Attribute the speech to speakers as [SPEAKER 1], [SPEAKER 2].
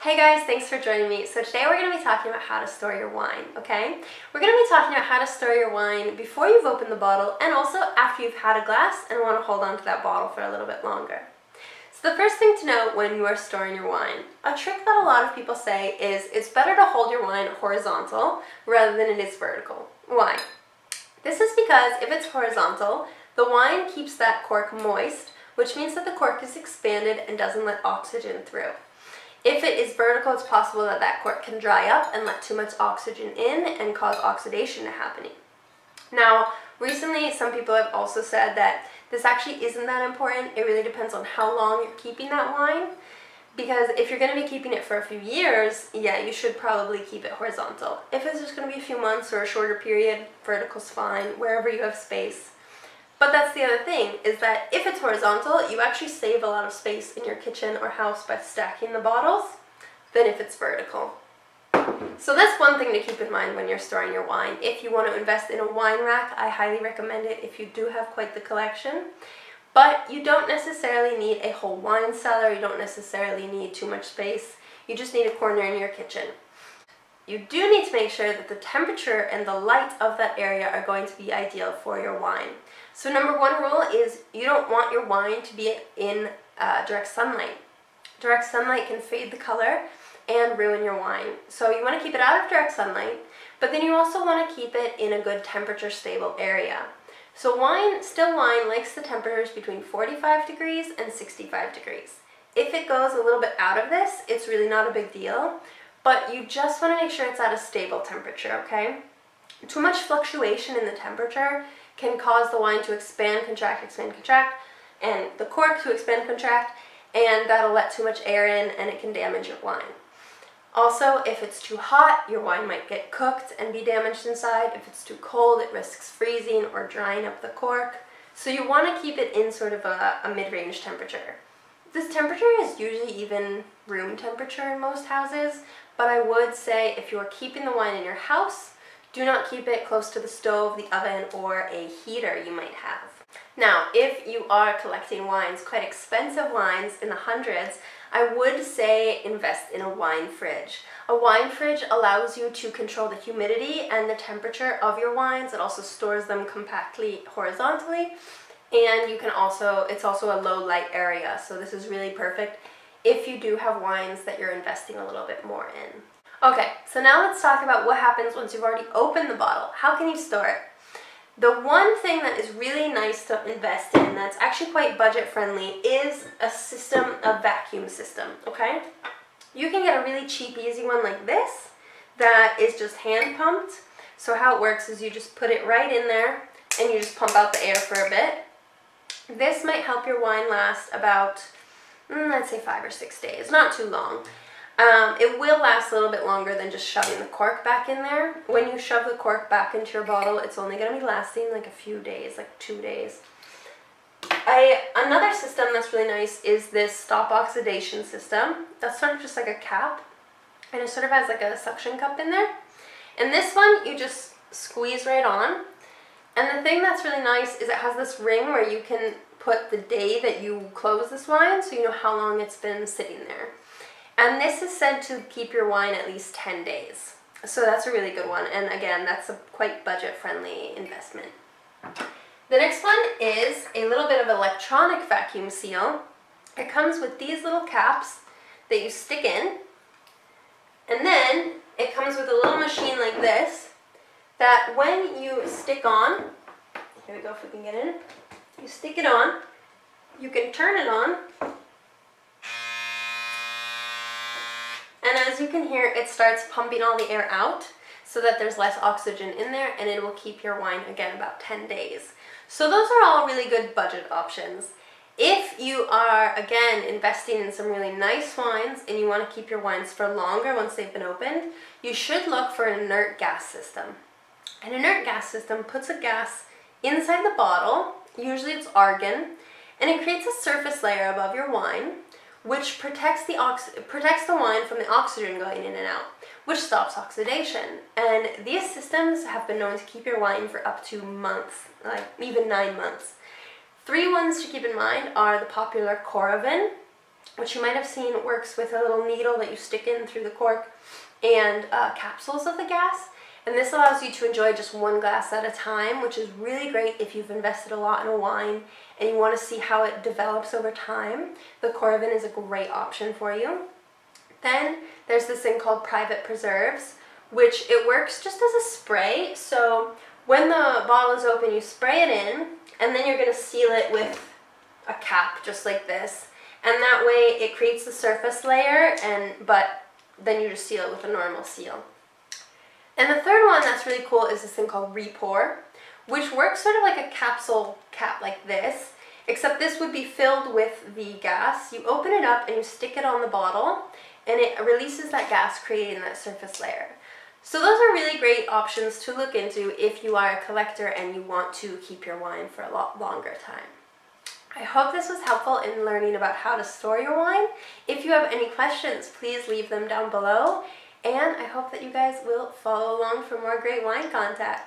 [SPEAKER 1] Hey guys, thanks for joining me. So today we're going to be talking about how to store your wine, okay? We're going to be talking about how to store your wine before you've opened the bottle and also after you've had a glass and want to hold on to that bottle for a little bit longer. So the first thing to know when you are storing your wine, a trick that a lot of people say is it's better to hold your wine horizontal rather than it is vertical. Why? This is because if it's horizontal, the wine keeps that cork moist, which means that the cork is expanded and doesn't let oxygen through. If it is vertical, it's possible that that cork can dry up and let too much oxygen in and cause oxidation to happen. Now, recently some people have also said that this actually isn't that important. It really depends on how long you're keeping that wine, because if you're going to be keeping it for a few years, yeah, you should probably keep it horizontal. If it's just going to be a few months or a shorter period, vertical's fine, wherever you have space. But that's the other thing, is that if it's horizontal, you actually save a lot of space in your kitchen or house by stacking the bottles than if it's vertical. So that's one thing to keep in mind when you're storing your wine. If you want to invest in a wine rack, I highly recommend it if you do have quite the collection. But you don't necessarily need a whole wine cellar, you don't necessarily need too much space, you just need a corner in your kitchen. You do need to make sure that the temperature and the light of that area are going to be ideal for your wine. So number one rule is you don't want your wine to be in direct sunlight. Direct sunlight can fade the color and ruin your wine. So you want to keep it out of direct sunlight, but then you also want to keep it in a good temperature stable area. So still wine likes the temperatures between 45 degrees and 65 degrees. If it goes a little bit out of this, it's really not a big deal, but you just want to make sure it's at a stable temperature, okay? Too much fluctuation in the temperature can cause the wine to expand, contract, and the cork to expand, contract, and that'll let too much air in and it can damage your wine. Also, if it's too hot, your wine might get cooked and be damaged inside. If it's too cold, it risks freezing or drying up the cork. So you want to keep it in sort of a mid-range temperature. This temperature is usually even room temperature in most houses, but I would say if you're keeping the wine in your house, do not keep it close to the stove, the oven, or a heater you might have. Now, if you are collecting wines, quite expensive wines in the hundreds, I would say invest in a wine fridge. A wine fridge allows you to control the humidity and the temperature of your wines. It also stores them compactly horizontally, and it's also a low light area, so this is really perfect if you do have wines that you're investing a little bit more in. Okay, so now let's talk about what happens once you've already opened the bottle. How can you store it? The one thing that is really nice to invest in that's actually quite budget friendly is a vacuum system, okay? You can get a really cheap, easy one like this that is just hand pumped. So how it works is you just put it right in there and you just pump out the air for a bit. This might help your wine last about, I'd say 5 or 6 days, not too long. It will last a little bit longer than just shoving the cork back in there. When you shove the cork back into your bottle, it's only going to be lasting like a few days, like 2 days. Another system that's really nice is this stop oxidation system. That's sort of just like a cap, and it sort of has like a suction cup in there. And this one, you just squeeze right on. And the thing that's really nice is it has this ring where you can put the day that you close this wine, so you know how long it's been sitting there. And this is said to keep your wine at least 10 days. So that's a really good one. And again, that's a quite budget-friendly investment. The next one is a little bit of electronic vacuum seal. It comes with these little caps that you stick in. And then it comes with a little machine like this that when you stick on, here we go if we can get in, you stick it on, you can turn it on, and as you can hear, it starts pumping all the air out so that there's less oxygen in there, and it will keep your wine, again, about 10 days. So those are all really good budget options. If you are, again, investing in some really nice wines and you want to keep your wines for longer once they've been opened, you should look for an inert gas system. An inert gas system puts a gas inside the bottle, usually it's argon, and it creates a surface layer above your wine, which protects the wine from the oxygen going in and out, which stops oxidation. And these systems have been known to keep your wine for up to months, like even 9 months. 3 ones to keep in mind are the popular Coravin, which you might have seen works with a little needle that you stick in through the cork, and capsules of the gas. And this allows you to enjoy just one glass at a time, which is really great if you've invested a lot in a wine and you want to see how it develops over time. The Coravin is a great option for you. Then there's this thing called Private Preserves, which it works just as a spray. So when the bottle is open, you spray it in, and then you're going to seal it with a cap just like this. And that way it creates the surface layer, but then you just seal it with a normal seal. And the third one that's really cool is this thing called Repour, which works sort of like a capsule cap like this, except this would be filled with the gas. You open it up and you stick it on the bottle, and it releases that gas, creating that surface layer. So those are really great options to look into if you are a collector and you want to keep your wine for a lot longer time. I hope this was helpful in learning about how to store your wine. If you have any questions, please leave them down below. And I hope that you guys will follow along for more great wine content.